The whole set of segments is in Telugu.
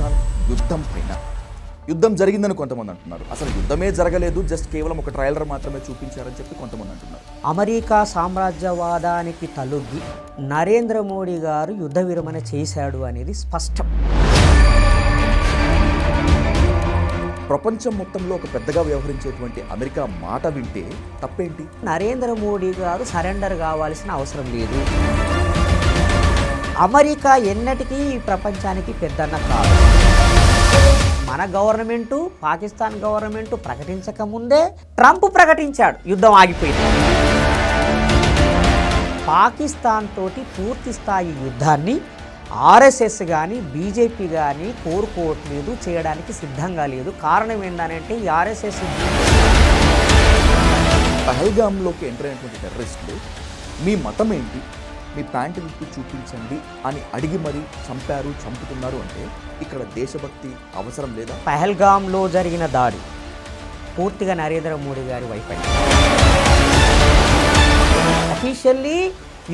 పాకిస్తాన్ యుద్ధం పైన. యుద్ధం జరిగిందని కొంతమంది అంటున్నారు. అసలు యుద్ధమే జరగలేదు, జస్ట్ కేవలం ఒక ట్రైలర్ మాత్రమే చూపించారని చెప్పి కొంతమంది అంటున్నారు. అమెరికా సామ్రాజ్యవాదానికి తలొగ్గి నరేంద్ర మోడీ గారు యుద్ధ విరమణ చేశాడు అనేది స్పష్టం. ప్రపంచం మొత్తంలో ఒక పెద్దగా వ్యవహరించేటువంటి అమెరికా మాట వింటే తప్పేంటి? నరేంద్ర మోడీ గారు సరెండర్ కావాల్సిన అవసరం లేదు. అమెరికా ఎన్నటికీ ఈ ప్రపంచానికి పెద్దన్న కాదు. మన గవర్నమెంటు పాకిస్తాన్ గవర్నమెంటు ప్రకటించకముందే ట్రంప్ ప్రకటించాడు యుద్ధం ఆగిపోయింది. పాకిస్తాన్ తోటి పూర్తి స్థాయి యుద్ధాన్ని ఆర్ఎస్ఎస్ కానీ బీజేపీ కానీ కోరుకోవట్లేదు, చేయడానికి సిద్ధంగా లేదు. కారణం ఏంటంటే ఈ ఆర్ఎస్ఎస్ పహల్గామ్లోకి ఎంటర్ అయినటువంటి టెర్రరిస్టులు మీ మతం ఏంటి, మీ ప్యాంటు విప్పి చూపించండి అని అడిగి మరీ చంపారు, చంపుతున్నారు అంటే ఇక్కడ దేశభక్తి అవసరం లేదా? పహల్గామ్లో జరిగిన దాడి పూర్తిగా నరేంద్ర మోడీ గారి వైఫల్యం. Officially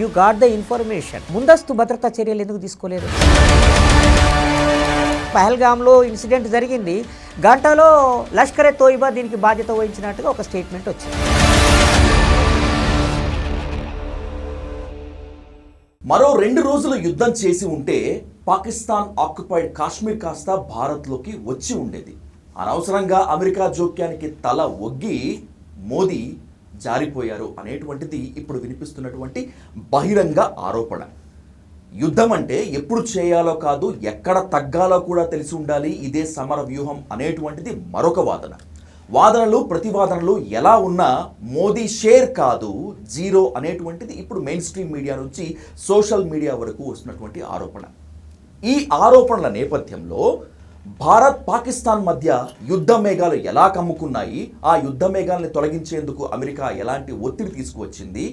you got the information. ముందస్తు భద్రతా చర్యలు ఎందుకు తీసుకోలేదు? పహల్గామ్లో ఇన్సిడెంట్ జరిగింది, గంటలో లష్కరే తోయిబా దీనికి బాధ్యత వహించినట్టుగా ఒక స్టేట్మెంట్ వచ్చింది. మరో 2 రోజులు యుద్ధం చేసి ఉంటే పాకిస్తాన్ ఆక్యుపైడ్ కాశ్మీర్ కాస్త భారత్లోకి వచ్చి ఉండేది. అనవసరంగా అమెరికా జోక్యానికి తల ఒగ్గి మోదీ జారిపోయారు అనేటువంటిది ఇప్పుడు వినిపిస్తున్నటువంటి బహిరంగ ఆరోపణ. యుద్ధం అంటే ఎప్పుడు చేయాలో కాదు, ఎక్కడ తగ్గాలో కూడా తెలిసి ఉండాలి, ఇదే సమర వ్యూహం అనేటువంటిది మరొక వాదన. వాదనలు ప్రతివాదనలు ఎలా ఉన్నా మోదీ షేర్ కాదు, జీరో అనేటువంటిది ఇప్పుడు మెయిన్ స్ట్రీమ్ మీడియా నుంచి సోషల్ మీడియా వరకు వస్తున్నటువంటి ఆరోపణ. ఈ ఆరోపణల నేపథ్యంలో భారత్ పాకిస్తాన్ మధ్య యుద్ధ మేఘాలు ఎలా కమ్ముకున్నాయి, ఆ యుద్ధ మేఘాలని తొలగించేందుకు అమెరికా ఎలాంటి ఒత్తిడి తీసుకువచ్చింది,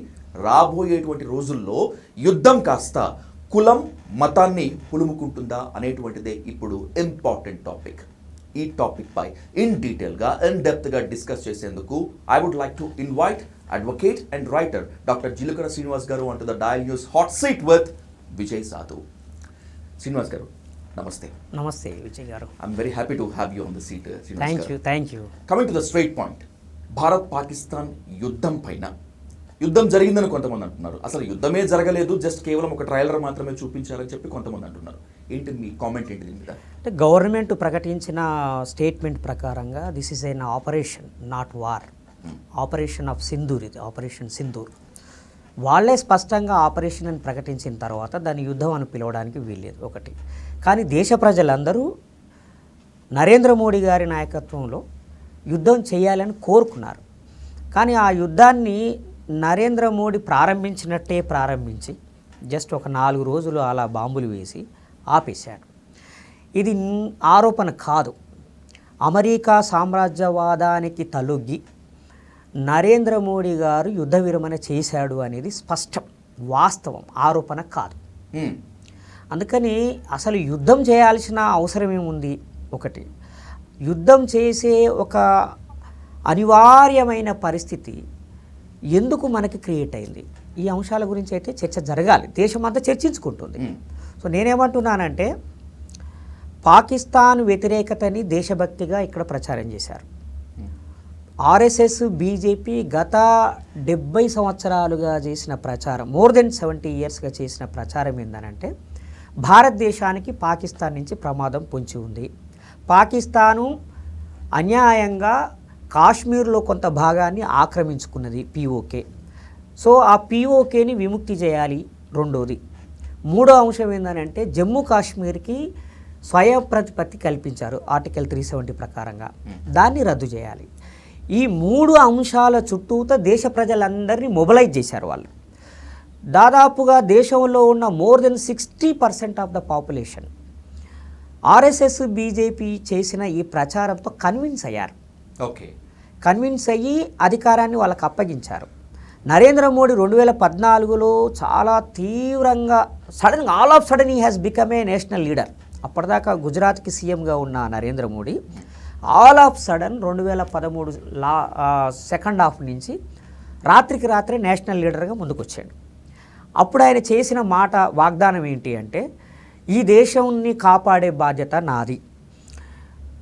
రాబోయేటువంటి రోజుల్లో యుద్ధం కాస్త కులం మతాన్ని పులుముకుంటుందా అనేటువంటిదే ఇప్పుడు ఇంపార్టెంట్ టాపిక్. ఈ టాపిక్ పై ఇన్ డీటెయిల్గా ఇన్ డెప్త్గా డిస్కస్ చేసేందుకు I would like to invite advocate and writer doctor Jilukara Srinivas గారు అంటూ the dial news hot seat with Vijay Sadhu. Srinivas గారు నమస్తే. నమస్తే విజయ్ గారు. I'm very happy to have you on the seat. Thank you. Coming to the straight point, Bharat Pakistan యుద్ధం పైన. యుద్ధం జరిగిందని కొంతమంది అంటున్నారు. అసలు యుద్ధమే జరగలేదు, జస్ట్ కేవలం ఒక ట్రైలర్ మాత్రమే చూపించారని చెప్పి కొంతమంది అంటున్నారు. ఏంటి మీ కామెంట్ ఏంటి దీని మీద? అంటే గవర్నమెంట్ ప్రకటించిన స్టేట్మెంట్ ప్రకారంగా this is an operation, not war. Operation of Sindoor, ఇది ఆపరేషన్ సింధూర్. వాళ్ళే స్పష్టంగా ఆపరేషన్ అని ప్రకటించిన తర్వాత దాన్ని యుద్ధం అని పిలవడానికి వీల్లేదు ఒకటి. కానీ దేశ ప్రజలందరూ నరేంద్ర మోడీ గారి నాయకత్వంలో యుద్ధం చేయాలని కోరుకున్నారు. కానీ ఆ యుద్ధాన్ని నరేంద్ర మోడీ ప్రారంభించినట్టే ప్రారంభించి జస్ట్ ఒక 4 రోజులు అలా బాంబులు వేసి ఆపేశాడు. ఇది ఆరోపణ కాదు. అమెరికా సామ్రాజ్యవాదానికి తలొగ్గి నరేంద్ర మోడీ గారు యుద్ధ విరమణ చేశాడు అనేది స్పష్టం, వాస్తవం, ఆరోపణ కాదు. అందుకని అసలు యుద్ధం చేయాల్సిన అవసరం ఏముంది? ఒకటి, యుద్ధం చేసే ఒక అనివార్యమైన పరిస్థితి ఎందుకు మనకి క్రియేట్ అయింది? ఈ అంశాల గురించి అయితే చర్చ జరగాలి, దేశమంతా చర్చించుకుంటుంది. సో నేనేమంటున్నానంటే పాకిస్తాన్ వ్యతిరేకతని దేశభక్తిగా ఇక్కడ ప్రచారం చేశారు. ఆర్ఎస్ఎస్ బీజేపీ గత 70 సంవత్సరాలుగా చేసిన ప్రచారం, మోర్ దెన్ 70 ఇయర్స్గా చేసిన ప్రచారం ఏంటంటే భారతదేశానికి పాకిస్తాన్ నుంచి ప్రమాదం పొంచి ఉంది, పాకిస్తాను అన్యాయంగా కాశ్మీర్లో కొంత భాగాన్ని ఆక్రమించుకున్నది పీఓకే. సో ఆ పీఓకేని విముక్తి చేయాలి. రెండోది, మూడో అంశం ఏంటంటే జమ్మూ కాశ్మీర్కి స్వయం ప్రతిపత్తి కల్పించారు ఆర్టికల్ 370 ప్రకారంగా, దాన్ని రద్దు చేయాలి. ఈ 3 అంశాల చుట్టూతో దేశ ప్రజలందరినీ మొబిలైజ్ చేశారు వాళ్ళు. దాదాపుగా దేశంలో ఉన్న more than 60% of the population RSS BJP చేసిన ఈ ప్రచారంతో కన్విన్స్ అయ్యారు. కన్విన్స్ అయ్యి అధికారాన్ని వాళ్ళకి అప్పగించారు. నరేంద్ర మోడీ 2014లో చాలా తీవ్రంగా సడన్గా all of sudden he has become a national leader. అప్పటిదాకా గుజరాత్కి సీఎంగా ఉన్న Narendra Modi all of sudden 2013 second half నుంచి రాత్రికి రాత్రే నేషనల్ లీడర్గా ముందుకొచ్చాడు. అప్పుడు ఆయన చేసిన మాట వాగ్దానం ఏంటి అంటే, ఈ దేశాన్ని కాపాడే బాధ్యత నాది,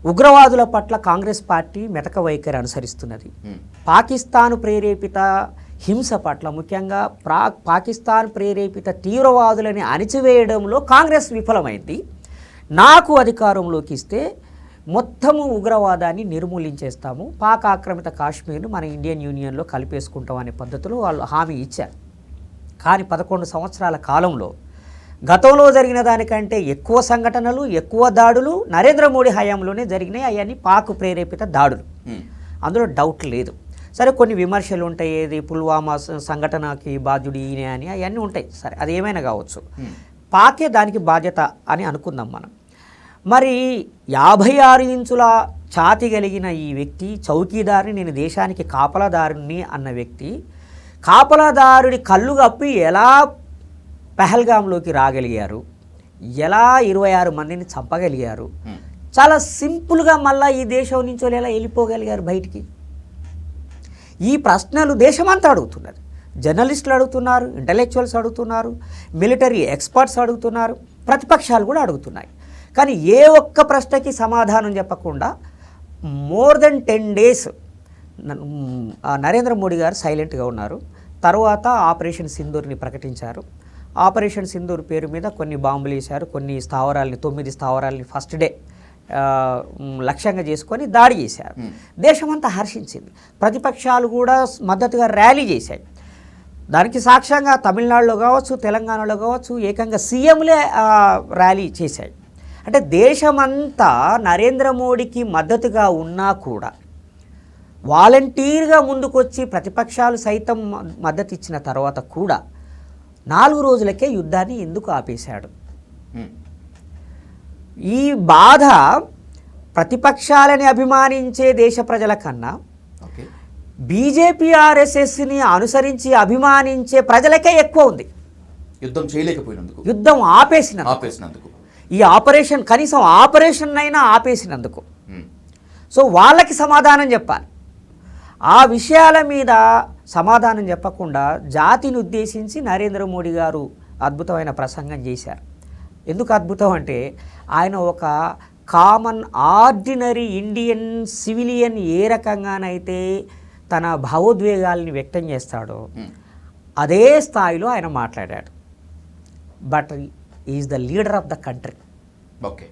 ఉగ్రవాదుల పట్ల కాంగ్రెస్ పార్టీ మెతక వైఖరి అనుసరిస్తున్నది. పాకిస్తాన్ ప్రేరేపిత హింస పట్ల, ముఖ్యంగా పాకిస్తాన్ ప్రేరేపిత తీవ్రవాదులని అణిచివేయడంలో కాంగ్రెస్ విఫలమైంది. నాకు అధికారంలోకి ఇస్తే మొత్తము ఉగ్రవాదాన్ని నిర్మూలించేస్తాము, పాక్ ఆక్రమిత కాశ్మీర్ను మన ఇండియన్ యూనియన్లో కలిపేసుకుంటాం అనే పద్ధతిలో వాళ్ళు హామీ ఇచ్చారు. కానీ 11 సంవత్సరాల కాలంలో గతంలో జరిగిన దానికంటే ఎక్కువ సంఘటనలు, ఎక్కువ దాడులు నరేంద్ర మోడీ హయాంలోనే జరిగినాయి. అవన్నీ పాక్ ప్రేరేపిత దాడులు, అందులో డౌట్ లేదు. సరే, కొన్ని విమర్శలు ఉంటాయి, ఏది పుల్వామా సంఘటనకి బాధ్యుడు ఈయనే అని, అవన్నీ ఉంటాయి. సరే, అది ఏమైనా కావచ్చు, పాకే దానికి బాధ్యత అని అనుకుందాం మనం. మరి 56 ఇంచుల ఛాతి కలిగిన ఈ వ్యక్తి, చౌకీదారిని, నేను దేశానికి కాపలాదారుని అన్న వ్యక్తి, కాపలాదారుడి కళ్ళు కప్పి ఎలా పెహల్గాంలోకి రాగలిగారు, ఎలా 26 మందిని చంపగలిగారు, చాలా సింపుల్గా మళ్ళీ ఈ దేశం నుంచి ఎలా వెళ్ళిపోగలిగారు బయటికి? ఈ ప్రశ్నలు దేశమంతా అడుగుతున్నది. జర్నలిస్టులు అడుగుతున్నారు, ఇంటలెక్చువల్స్ అడుగుతున్నారు, మిలిటరీ ఎక్స్పర్ట్స్ అడుగుతున్నారు, ప్రతిపక్షాలు కూడా అడుగుతున్నాయి. కానీ ఏ ఒక్క ప్రశ్నకి సమాధానం చెప్పకుండా more than 10 days Narendra Modi గారు సైలెంట్గా ఉన్నారు. తర్వాత ఆపరేషన్ సింధూర్ని ప్రకటించారు. ఆపరేషన్ సింధూర్ పేరు మీద కొన్ని బాంబులు వేశారు, కొన్ని స్థావరాలని, 9 స్థావరాలని ఫస్ట్ డే లక్ష్యంగా చేసుకొని దాడి చేశారు. దేశమంతా హర్షించింది. ప్రతిపక్షాలు కూడా మద్దతుగా ర్యాలీ చేశాయి. దానికి సాక్ష్యంగా తమిళనాడులో కావచ్చు, తెలంగాణలో కావచ్చు, ఏకంగా సీఎంలే ర్యాలీ చేశాయి. అంటే దేశమంతా నరేంద్ర మోడీకి మద్దతుగా ఉన్నా కూడా వాలంటీర్గా ముందుకొచ్చి ప్రతిపక్షాలు సైతం మద్దతు ఇచ్చిన తర్వాత కూడా 4 రోజులకే యుద్ధాన్ని ఎందుకు ఆపేశాడు? ఈ బాధ ప్రతిపక్షాలని అభిమానించే దేశ ప్రజల కన్నా బీజేపీ ఆర్ఎస్ఎస్ని అనుసరించి అభిమానించే ప్రజలకే ఎక్కువ ఉంది. యుద్ధం చేయలేకపోయినందుకు, యుద్ధం ఆపేసినందుకు, ఈ ఆపరేషన్, కనీసం ఆపరేషన్ అయినా ఆపేసినందుకు. సో వాళ్ళకి సమాధానం చెప్పాలి. ఆ విషయాల మీద సమాధానం చెప్పకుండా జాతిని ఉద్దేశించి నరేంద్ర మోడీ గారు అద్భుతమైన ప్రసంగం చేశారు. ఎందుకు అద్భుతం అంటే, ఆయన ఒక కామన్ ఆర్డినరీ ఇండియన్ సివిలియన్ ఏ రకంగానైతే తన భావోద్వేగాల్ని వ్యక్తం చేస్తాడో అదే స్థాయిలో ఆయన మాట్లాడాడు. But is the leader of the country. Okay,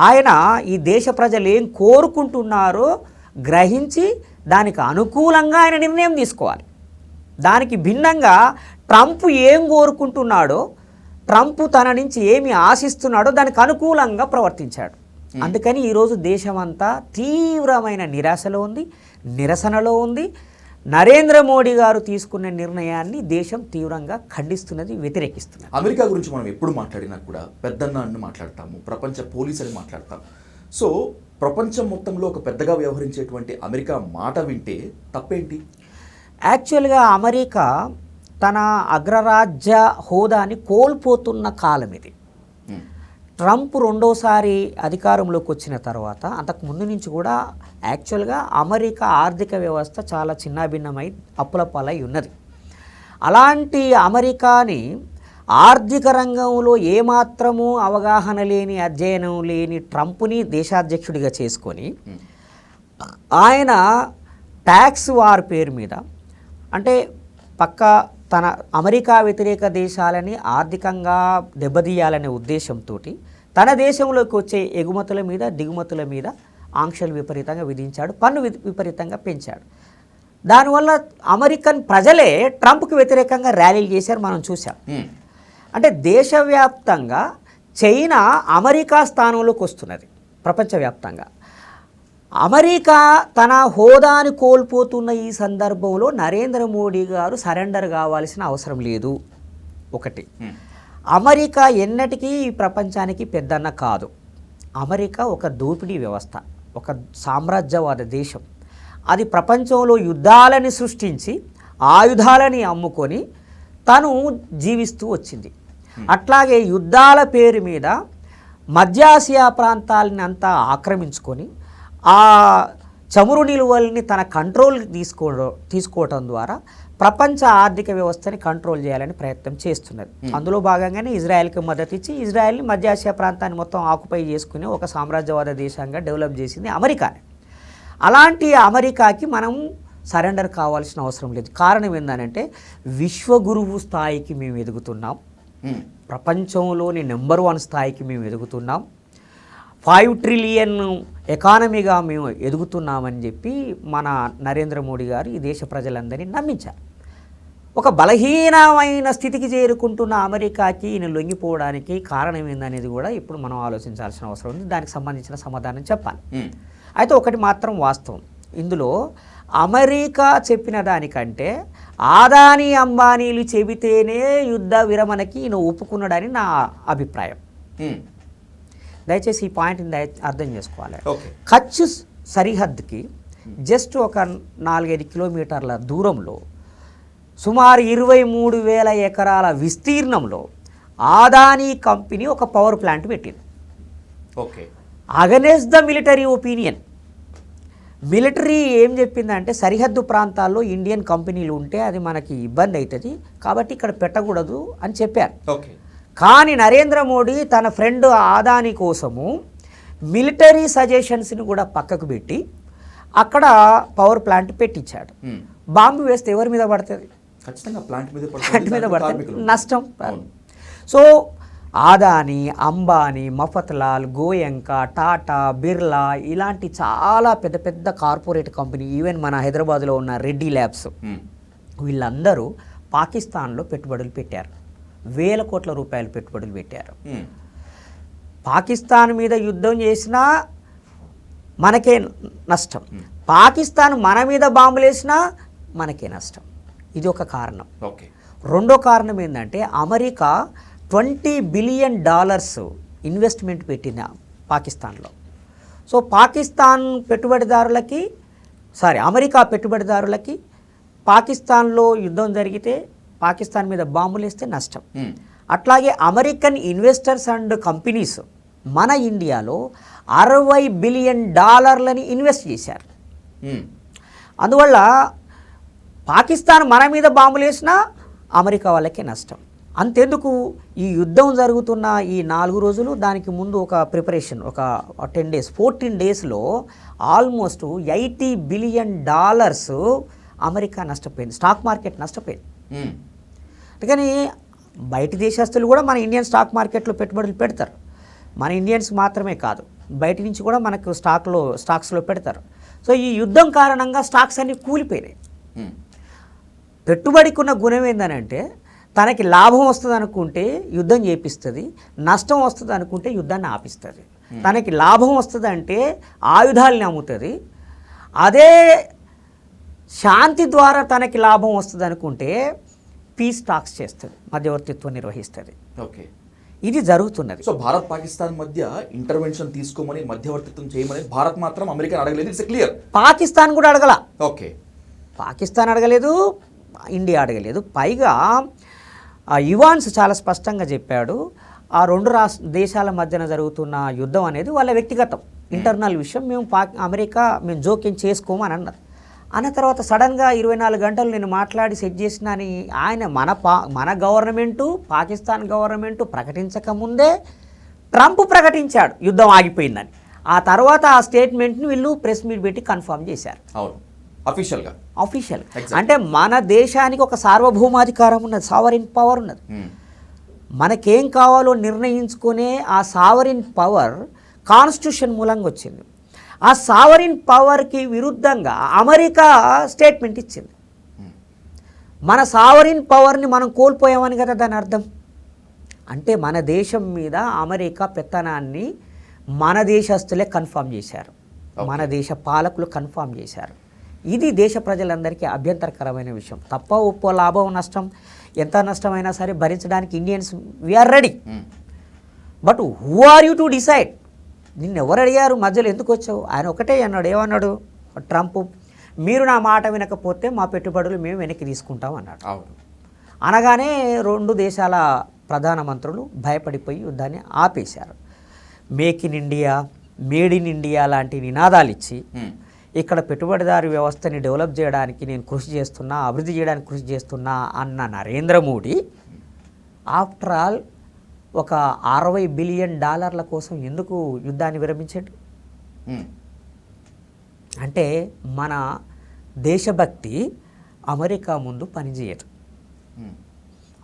ఆయన ఈ దేశ ప్రజలు ఏం కోరుకుంటున్నారో గ్రహించి దానికి అనుకూలంగా ఆయన నిర్ణయం తీసుకోవాలి. దానికి భిన్నంగా ట్రంప్ ఏం కోరుకుంటున్నాడో, ట్రంప్ తన నుంచి ఏమి ఆశిస్తున్నాడో దానికి అనుకూలంగా ప్రవర్తించాడు. అందుకని ఈరోజు దేశమంతా తీవ్రమైన నిరాశలో ఉంది, నిరసనలో ఉంది. నరేంద్ర మోడీ గారు తీసుకున్న నిర్ణయాన్ని దేశం తీవ్రంగా ఖండిస్తున్నది, వ్యతిరేకిస్తున్నది. అమెరికా గురించి మనం ఎప్పుడు మాట్లాడినా కూడా పెద్దన్న అని మాట్లాడతాము, ప్రపంచ పోలీస్ అని మాట్లాడతాం. సో ప్రపంచం మొత్తంలో ఒక పెద్దగా వ్యవహరించేటువంటి అమెరికా మాట వింటే తప్పేంటి? యాక్చువల్గా అమెరికా తన అగ్రరాజ్య హోదాని కోల్పోతున్న కాలం ఇది. ట్రంప్ రెండోసారి అధికారంలోకి వచ్చిన తర్వాత, అంతకు ముందు నుంచి కూడా యాక్చువల్గా అమెరికా ఆర్థిక వ్యవస్థ చాలా చిన్నాభిన్నమై అప్పుల పాలై ఉన్నది. అలాంటి అమెరికాని ఆర్థిక రంగంలో ఏమాత్రము అవగాహన లేని, అధ్యయనం లేని ట్రంప్ని దేశాధ్యక్షుడిగా చేసుకొని ఆయన ట్యాక్స్ వార్ పేరు మీద, అంటే తన అమెరికా వ్యతిరేక దేశాలని ఆర్థికంగా దెబ్బతీయాలనే ఉద్దేశంతో తన దేశంలోకి వచ్చే ఎగుమతుల మీద, దిగుమతుల మీద ఆంక్షలు విపరీతంగా విధించాడు, పన్ను విపరీతంగా పెంచాడు. దానివల్ల అమెరికన్ ప్రజలే ట్రంప్కి వ్యతిరేకంగా ర్యాలీలు చేశారు, మనం చూసాం. అంటే దేశవ్యాప్తంగా చైనా అమెరికా స్థానంలోకి వస్తున్నది. ప్రపంచవ్యాప్తంగా అమెరికా తన హోదాని కోల్పోతున్న ఈ సందర్భంలో నరేంద్ర మోడీ గారు సరెండర్ కావాల్సిన అవసరం లేదు. ఒకటి, అమెరికా ఎన్నటికీ ఈ ప్రపంచానికి పెద్దన్న కాదు. అమెరికా ఒక దోపిడీ వ్యవస్థ, ఒక సామ్రాజ్యవాద దేశం. అది ప్రపంచంలో యుద్ధాలని సృష్టించి ఆయుధాలని అమ్ముకొని తను జీవిస్తూ వచ్చింది. అట్లాగే యుద్ధాల పేరు మీద మధ్యాసియా ప్రాంతాలని అంతా ఆక్రమించుకొని ఆ చమురు నిల్వల్ని తన కంట్రోల్కి తీసుకోవటం ద్వారా ప్రపంచ ఆర్థిక వ్యవస్థని కంట్రోల్ చేయాలని ప్రయత్నం చేస్తున్నది. అందులో భాగంగానే ఇజ్రాయెల్కి మద్దతు ఇచ్చి ఇజ్రాయెల్ని మధ్య ఆసియా ప్రాంతాన్ని మొత్తం ఆక్యుపై చేసుకుని ఒక సామ్రాజ్యవాద దేశంగా డెవలప్ చేసింది అమెరికానే. అలాంటి అమెరికాకి మనం సరెండర్ కావాల్సిన అవసరం లేదు. కారణం ఏంటంటే విశ్వగురువు స్థాయికి మేము ఎదుగుతున్నాం, ప్రపంచంలోని నెంబర్ 1 స్థాయికి మేము ఎదుగుతున్నాం, 5 ట్రిలియన్ ఎకానమీగా మేము ఎదుగుతున్నామని చెప్పి మన నరేంద్ర మోడీ గారు ఈ దేశ ప్రజలందరినీ నమ్మించారు. ఒక బలహీనమైన స్థితికి చేరుకుంటున్న అమెరికాకి ఈయన లొంగిపోవడానికి కారణం ఏందనేది కూడా ఇప్పుడు మనం ఆలోచించాల్సిన అవసరం ఉంది. దానికి సంబంధించిన సమాధానం చెప్పాలి. అయితే ఒకటి మాత్రం వాస్తవం, ఇందులో అమెరికా చెప్పిన దానికంటే ఆదాని అంబానీలు చెబితేనే యుద్ధ విరమణకి ఈయన ఒప్పుకున్నాడని నా అభిప్రాయం. దయచేసి ఈ పాయింట్ని అర్థం చేసుకోవాలి. కచ్ సరిహద్దుకి జస్ట్ ఒక 4-5 కిలోమీటర్ల దూరంలో సుమారు 23,000 ఎకరాల విస్తీర్ణంలో ఆదానీ కంపెనీ ఒక పవర్ ప్లాంట్ పెట్టింది. Against the military opinion. Military ఏం చెప్పిందంటే సరిహద్దు ప్రాంతాల్లో ఇండియన్ కంపెనీలు ఉంటే అది మనకి ఇబ్బంది అవుతుంది కాబట్టి ఇక్కడ పెట్టకూడదు అని చెప్పారు. కానీ నరేంద్ర మోడీ తన ఫ్రెండ్ ఆదాని కోసము మిలిటరీ సజెషన్స్ని కూడా పక్కకు పెట్టి అక్కడ పవర్ ప్లాంట్ పెట్టించాడు. బాంబు వేస్తే ఎవరి మీద పడుతుంది? ప్లాంట్ మీద పడుతుంది, నష్టం. సో ఆదాని, అంబానీ, మఫత్లాల్, గోయంకా, టాటా, బిర్లా ఇలాంటి చాలా పెద్ద పెద్ద కార్పొరేట్ కంపెనీ, ఈవెన్ మన హైదరాబాద్లో ఉన్న రెడ్డి ల్యాబ్స్, వీళ్ళందరూ పాకిస్తాన్లో పెట్టుబడులు పెట్టారు. 1,000 కోట్ల రూపాయలు పెట్టుబడులు పెట్టారు. పాకిస్తాన్ మీద యుద్ధం చేసినా మనకే నష్టం, పాకిస్తాన్ మన మీద బాంబులు వేసినా మనకే నష్టం. ఇది ఒక కారణం. రెండో కారణం ఏంటంటే అమెరికా $20 బిలియన్ ఇన్వెస్ట్మెంట్ పెట్టింది పాకిస్తాన్లో. సో పాకిస్తాన్ పెట్టుబడిదారులకి అమెరికా పెట్టుబడిదారులకి పాకిస్తాన్లో యుద్ధం జరిగితే పాకిస్తాన్ మీద బాంబులు వేస్తే నష్టం. అట్లాగే అమెరికన్ ఇన్వెస్టర్స్ అండ్ కంపెనీస్ మన ఇండియాలో $60 బిలియన్ ఇన్వెస్ట్ చేశారు. అందువల్ల పాకిస్తాన్ మన మీద బాంబులు వేసినా అమెరికా వాళ్ళకే నష్టం. అంతెందుకు, ఈ యుద్ధం జరుగుతున్న ఈ 4 రోజులు దానికి ముందు ఒక ప్రిపరేషన్, ఒక 10 డేస్ 14 డేస్లో ఆల్మోస్ట్ $80 బిలియన్ అమెరికా నష్టపోయింది, స్టాక్ మార్కెట్ నష్టపోయింది. అందుకని బయట దేశస్తులు కూడా మన ఇండియన్ స్టాక్ మార్కెట్లో పెట్టుబడులు పెడతారు. మన ఇండియన్స్ మాత్రమే కాదు, బయట నుంచి కూడా మనకు స్టాక్స్లో పెడతారు. సో ఈ యుద్ధం కారణంగా స్టాక్స్ అన్నీ కూలిపోయినాయి. పెట్టుబడికి ఉన్న గుణం ఏంటంటే తనకి లాభం వస్తుంది అనుకుంటే యుద్ధం చేపిస్తుంది, నష్టం వస్తుంది అనుకుంటే యుద్ధాన్ని ఆపిస్తుంది. తనకి లాభం వస్తుంది అంటే ఆయుధాలని అమ్ముతుంది, అదే శాంతి ద్వారా తనకి లాభం వస్తుంది అనుకుంటే పీస్ టాక్స్ చేస్తుంది, మధ్యవర్తిత్వం నిర్వహిస్తుంది. ఇది జరుగుతున్నది. సో భారత్ పాకిస్తాన్ మధ్య ఇంటర్వెన్షన్ తీసుకోమని, మధ్యవర్తిత్వం చేయమని భారత్ మాత్రం అమెరికా అడగలేదు. It's clear. పాకిస్తాన్ కూడా అడగల. పాకిస్తాన్ అడగలేదు, ఇండియా అడగలేదు. పైగా ఇవాన్స్ చాలా స్పష్టంగా చెప్పాడు, ఆ 2 దేశాల మధ్యన జరుగుతున్న యుద్ధం అనేది వాళ్ళ వ్యక్తిగతం ఇంటర్నల్ విషయం, మేము జోక్యం చేసుకోమని అన్నారు. అన్న తర్వాత సడన్గా 24 గంటలు నేను మాట్లాడి సెట్ చేసిన అని ఆయన మన గవర్నమెంటు పాకిస్తాన్ గవర్నమెంటు ప్రకటించకముందే ట్రంప్ ప్రకటించాడు యుద్ధం ఆగిపోయిందని. ఆ తర్వాత ఆ స్టేట్మెంట్ని వీళ్ళు ప్రెస్ మీట్ పెట్టి కన్ఫర్మ్ చేశారు. అఫీషియల్ అంటే మన దేశానికి ఒక సార్వభౌమాధికారం ఉన్నది, సావరిన్ పవర్ ఉన్నది. మనకేం కావాలో నిర్ణయించుకునే ఆ సావరిన్ పవర్ కాన్స్టిట్యూషన్ మూలంగా వచ్చింది. ఆ సావరిన్ పవర్కి విరుద్ధంగా అమెరికా స్టేట్మెంట్ ఇచ్చింది. మన సావరిన్ పవర్ని మనం కోల్పోయామని కదా దాని అర్థం. అంటే మన దేశం మీద అమెరికా పెత్తనాన్ని మన దేశస్తులే కన్ఫర్మ్ చేశారు, మన దేశ పాలకులు కన్ఫర్మ్ చేశారు. ఇది దేశ ప్రజలందరికీ అభ్యంతరకరమైన విషయం. తప్ప ఒప్పో లాభం నష్టం ఎంత నష్టమైనా సరే భరించడానికి Indians we are ready. But who are you to decide? నిన్ను ఎవరు అడిగారు, మధ్యలో ఎందుకు వచ్చావు? ఆయన ఒకటే అన్నాడు. ఏమన్నాడు ట్రంప్? మీరు నా మాట వినకపోతే మా పెట్టుబడులు మేము వెనక్కి తీసుకుంటాం అన్నాడు. అనగానే 2 దేశాల ప్రధానమంత్రులు భయపడిపోయి యుద్ధాన్ని ఆపేశారు. Make in India, made in India లాంటి నినాదాలు ఇచ్చి ఇక్కడ పెట్టుబడిదారు వ్యవస్థని డెవలప్ చేయడానికి నేను కృషి చేస్తున్నా, అభివృద్ధి చేయడానికి కృషి చేస్తున్నా అన్న నరేంద్ర మోడీ ఆఫ్టర్ ఆల్ ఒక $60 బిలియన్ కోసం ఎందుకు యుద్ధాన్ని విరమించాడు? అంటే మన దేశభక్తి అమెరికా ముందు పనిచేయదు.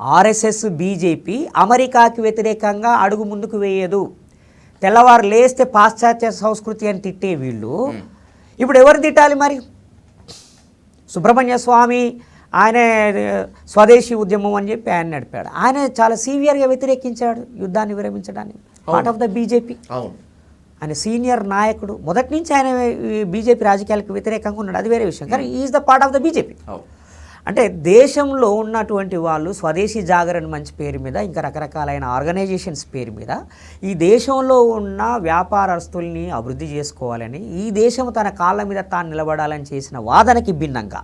ఆర్ఎస్ఎస్ బీజేపీ అమెరికాకి వ్యతిరేకంగా అడుగు ముందుకు వేయదు. తెల్లవారు లేస్తే పాశ్చాత్య సంస్కృతి అని తిట్టే వీళ్ళు ఇప్పుడు ఎవరు తిట్టాలి మరి? సుబ్రహ్మణ్య స్వామి ఆయన స్వదేశీ ఉద్యమం అని చెప్పి ఆయన నడిపాడు. ఆయన చాలా సీవియర్గా వ్యతిరేకించాడు యుద్ధాన్ని విరమించడాన్ని. పార్ట్ ఆఫ్ ద బీజేపీ, ఆయన సీనియర్ నాయకుడు. మొదటి నుంచి ఆయన బీజేపీ రాజకీయాలకు వ్యతిరేకంగా ఉన్నాడు, అది వేరే విషయం. కానీ is the part of the BJP. అంటే దేశంలో ఉన్నటువంటి వాళ్ళు స్వదేశీ జాగరణ మంచి పేరు మీద, ఇంకా రకరకాలైన ఆర్గనైజేషన్స్ పేరు మీద ఈ దేశంలో ఉన్న వ్యాపారస్తుల్ని అభివృద్ధి చేసుకోవాలని, ఈ దేశం తన కాళ్ళ మీద తాను నిలబడాలని చేసిన వాదనకి భిన్నంగా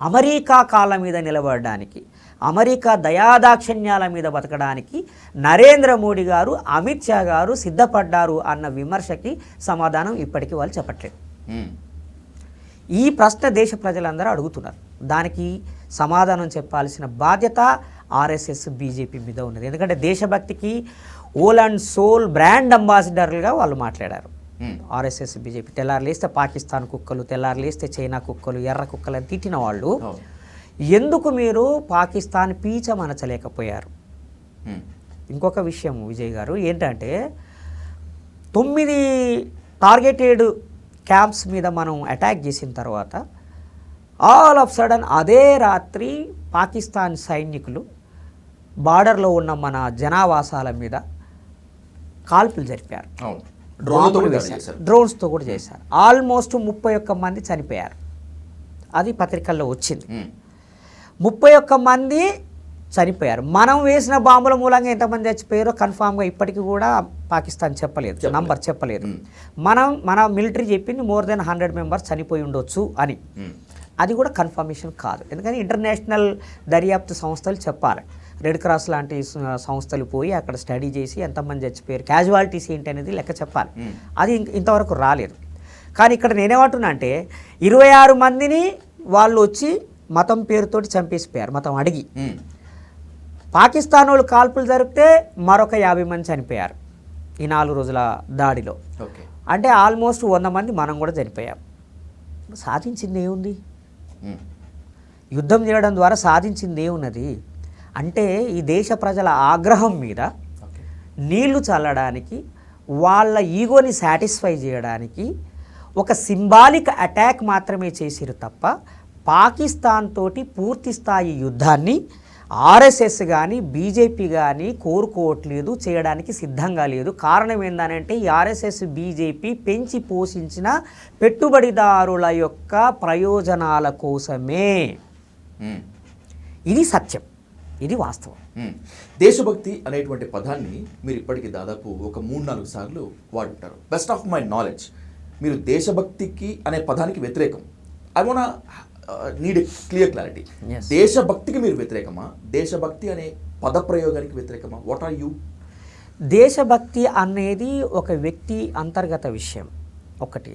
అమెరికా కాళ్ళ మీద నిలబడడానికి, అమెరికా దయాదాక్షిణ్యాల మీద బతకడానికి నరేంద్ర మోడీ గారు, అమిత్ షా గారు సిద్ధపడ్డారు అన్న విమర్శకి సమాధానం ఇప్పటికీ వాళ్ళు చెప్పట్లేదు. ఈ ప్రశ్న దేశ ప్రజలందరూ అడుగుతున్నారు. దానికి సమాధానం చెప్పాల్సిన బాధ్యత ఆర్ఎస్ఎస్ బీజేపీ మీద ఉన్నది. ఎందుకంటే దేశభక్తికి ఓల్ అండ్ సోల్ బ్రాండ్ అంబాసిడర్లుగా వాళ్ళు మాట్లాడారు. ఆర్ఎస్ఎస్ బీజేపీ తెల్లారు లేస్తే పాకిస్తాన్ కుక్కలు, తెల్లారు లేస్తే చైనా కుక్కలు, ఎర్ర కుక్కలు అని తిట్టిన వాళ్ళు ఎందుకు మీరు పాకిస్తాన్ పీచమనచలేకపోయారు? ఇంకొక విషయం విజయ్ గారు ఏంటంటే 9 టార్గెటెడ్ క్యాంప్స్ మీద మనం అటాక్ చేసిన తర్వాత ఆల్ ఆఫ్ సడన్ అదే రాత్రి పాకిస్తాన్ సైనికులు బార్డర్లో ఉన్న మన జనావాసాల మీద కాల్పులు జరిపారు. డ్రోన్స్తో కూడా చేశారు. ఆల్మోస్ట్ 31 మంది చనిపోయారు. అది పత్రికల్లో వచ్చింది. 31 మంది చనిపోయారు. మనం వేసిన బాంబుల మూలంగా ఎంతమంది చచ్చిపోయారో కన్ఫామ్గా ఇప్పటికీ కూడా పాకిస్తాన్ చెప్పలేదు, నంబర్ చెప్పలేదు. మన మిలిటరీ చెప్పింది మోర్ దెన్ 100 మెంబర్స్ చనిపోయి ఉండొచ్చు అని. అది కూడా కన్ఫర్మేషన్ కాదు. ఎందుకంటే ఇంటర్నేషనల్ దర్యాప్తు సంస్థలు చెప్పాలి. రెడ్ క్రాస్ లాంటి సంస్థలు పోయి అక్కడ స్టడీ చేసి ఎంతమంది చచ్చిపోయారు, క్యాజువాలిటీస్ ఏంటి అనేది లెక్క చెప్పాలి. అది ఇంతవరకు రాలేదు. కానీ ఇక్కడ నేనేమంటున్నా అంటే 26 మందిని వాళ్ళు వచ్చి మతం పేరుతోటి చంపేసిపోయారు, మతం అడిగి. పాకిస్తాన్ వాళ్ళు కాల్పులు జరిపితే మరొక 50 మంది చనిపోయారు ఈ 4 రోజుల దాడిలో. అంటే ఆల్మోస్ట్ 100 మంది మనం కూడా చనిపోయాం. సాధించింది ఏముంది? యుద్ధం చేయడం ద్వారా సాధించింది ఏమున్నది అంటే ఈ దేశ ప్రజల ఆగ్రహం మీద నీళ్లు చల్లడానికి, వాళ్ళ ఈగోని సాటిస్ఫై చేయడానికి ఒక సింబాలిక్ అటాక్ మాత్రమే చేసిరు తప్ప పాకిస్తాన్ తోటి పూర్తి స్థాయి యుద్ధాన్ని ఆర్ఎస్ఎస్ కానీ బీజేపీ కానీ కోరుకోవట్లేదు, చేయడానికి సిద్ధంగా లేదు. కారణం ఏంటంటే ఈ ఆర్ఎస్ఎస్ బీజేపీ పెంచి పోషించిన పెట్టుబడిదారుల యొక్క ప్రయోజనాల కోసమే. ఇది సత్యం, ఇది వాస్తవం. దేశభక్తి అనేటువంటి పదాన్ని మీరు ఇప్పటికీ దాదాపు ఒక 3-4 సార్లు వాడుంటారు. బెస్ట్ ఆఫ్ మై నాలెడ్జ్ మీరు దేశభక్తికి అనే పదానికి వ్యతిరేకం. I want need clear clarity. దేశభక్తికి మీరు వ్యతిరేకమా? దేశభక్తి అనే పదప్రయోగానికి వ్యతిరేకమా? What are you? దేశభక్తి అనేది ఒక వ్యక్తి అంతర్గత విషయం ఒకటి.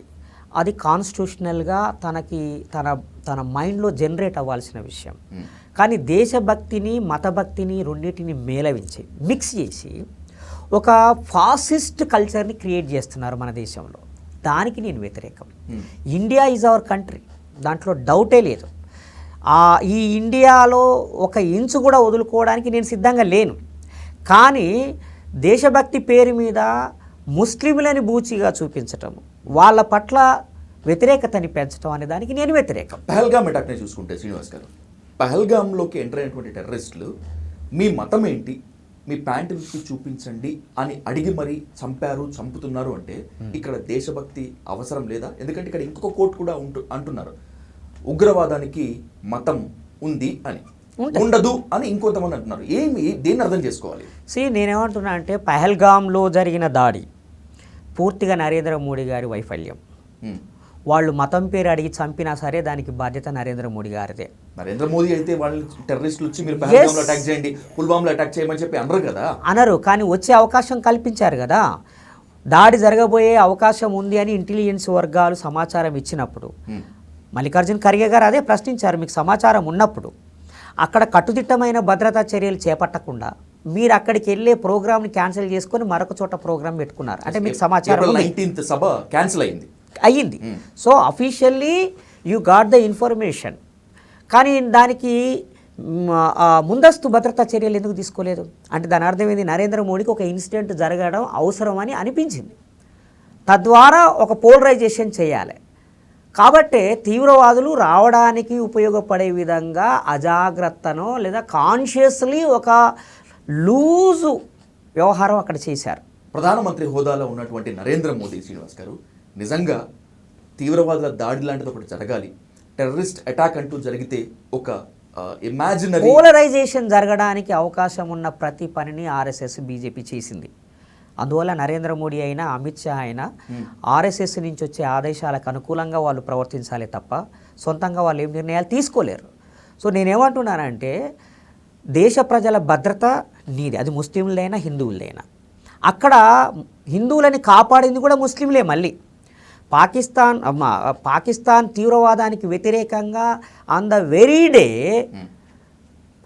అది కాన్స్టిట్యూషనల్గా తన మైండ్లో జనరేట్ అవ్వాల్సిన విషయం. కానీ దేశభక్తిని మతభక్తిని రెండింటిని మేళవించి మిక్స్ చేసి ఒక ఫాసిస్ట్ కల్చర్ని క్రియేట్ చేస్తున్నారు మన దేశంలో. దానికి నేను వ్యతిరేకం. ఇండియా ఈజ్ అవర్ కంట్రీ, దాంట్లో డౌటే లేదు. ఈ ఇండియాలో ఒక ఇంచు కూడా వదులుకోవడానికి నేను సిద్ధంగా లేను. కానీ దేశభక్తి పేరు మీద ముస్లింలని బూచిగా చూపించటం, వాళ్ళ పట్ల వ్యతిరేకతని పెంచడం అనే దానికి నేను వ్యతిరేకం. పహల్గామ్ అటాక్ని చూసుకుంటే శ్రీనివాస్ గారు, పహల్గామ్లోకి ఎంటర్ అయినటువంటి టెర్రరిస్టులు మీ మతం ఏంటి, మీ ప్యాంటు విప్పి చూపించండి అని అడిగి మరీ చంపుతున్నారు అంటే ఇక్కడ దేశభక్తి అవసరం లేదా? ఎందుకంటే ఇక్కడ ఇంకొక కోర్టు కూడా అంటున్నారు ఉగ్రవాదానికి మతం ఉంది అని, ఉండదు అని ఇంకొంతమంది అంటున్నారు. దేన్ని అర్థం చేసుకోవాలి? నేనేమంటున్నా అంటే పహల్గామ్లో జరిగిన దాడి పూర్తిగా నరేంద్ర మోడీ గారి వైఫల్యం. వాళ్ళు మతం పేరు అడిగి చంపినా సరే దానికి బాధ్యత నరేంద్ర మోడీ గారిదే. నరేంద్ర మోదీ అయితే వాళ్ళు టెర్రరిస్టులు వచ్చి మీరు పహల్గామ్లో అటాక్ చేయండి, పుల్వామాలో అటాక్ చేయమని చెప్పి అనరు కదా. అనరు, కానీ వచ్చే అవకాశం కల్పించారు కదా. దాడి జరగబోయే అవకాశం ఉంది అని ఇంటెలిజెన్స్ వర్గాలు సమాచారం ఇచ్చినప్పుడు మల్లికార్జున్ ఖర్గే గారు అదే ప్రశ్నించారు, మీకు సమాచారం ఉన్నప్పుడు అక్కడ కట్టుదిట్టమైన భద్రతా చర్యలు చేపట్టకుండా మీరు అక్కడికి వెళ్ళే ప్రోగ్రామ్ని క్యాన్సిల్ చేసుకొని మరొక చోట ప్రోగ్రామ్ పెట్టుకున్నారు. అంటే మీకు సమాచారం ఏప్రిల్ 19th సభ క్యాన్సిల్ అయింది. So officially you got the information, కానీ దానికి ముందస్తు భద్రతా చర్యలు ఎందుకు తీసుకోలేదు అంటే దాని అర్థం ఏంది, నరేంద్ర మోడీకి ఒక ఇన్సిడెంట్ జరగడం అవసరమని అనిపించింది, తద్వారా ఒక పోలరైజేషన్ చేయాలి. కాబట్టే తీవ్రవాదులు రావడానికి ఉపయోగపడే విధంగా అజాగ్రత్తనో లేదా కాన్షియస్లీ ఒక లూజు వ్యవహారం అక్కడ చేశారు. ప్రధానమంత్రి హోదాలో ఉన్నటువంటి నరేంద్ర మోదీ శ్రీనివాస్ గారు నిజంగా తీవ్రవాదుల దాడి లాంటిది ఒకటి జరగాలి, టెర్రరిస్ట్ అటాక్ అంటూ జరిగితే ఒక ఇమాజినరీ పోలరైజేషన్ జరగడానికి అవకాశం ఉన్న ప్రతి పనిని ఆర్ఎస్ఎస్ బీజేపీ చేసింది. అందువల్ల నరేంద్ర మోడీ అయినా అమిత్ షా అయినా ఆర్ఎస్ఎస్ నుంచి వచ్చే ఆదేశాలకు అనుకూలంగా వాళ్ళు ప్రవర్తించాలి తప్ప సొంతంగా వాళ్ళు ఏం నిర్ణయాలు తీసుకోలేరు. సో నేనేమంటున్నానంటే దేశ ప్రజల భద్రత నీది, అది ముస్లింలైనా హిందువులైనా. అక్కడ హిందువులని కాపాడింది కూడా ముస్లింలే. మళ్ళీ పాకిస్తాన్ తీవ్రవాదానికి వ్యతిరేకంగా ఆన్ ద వెరీ డే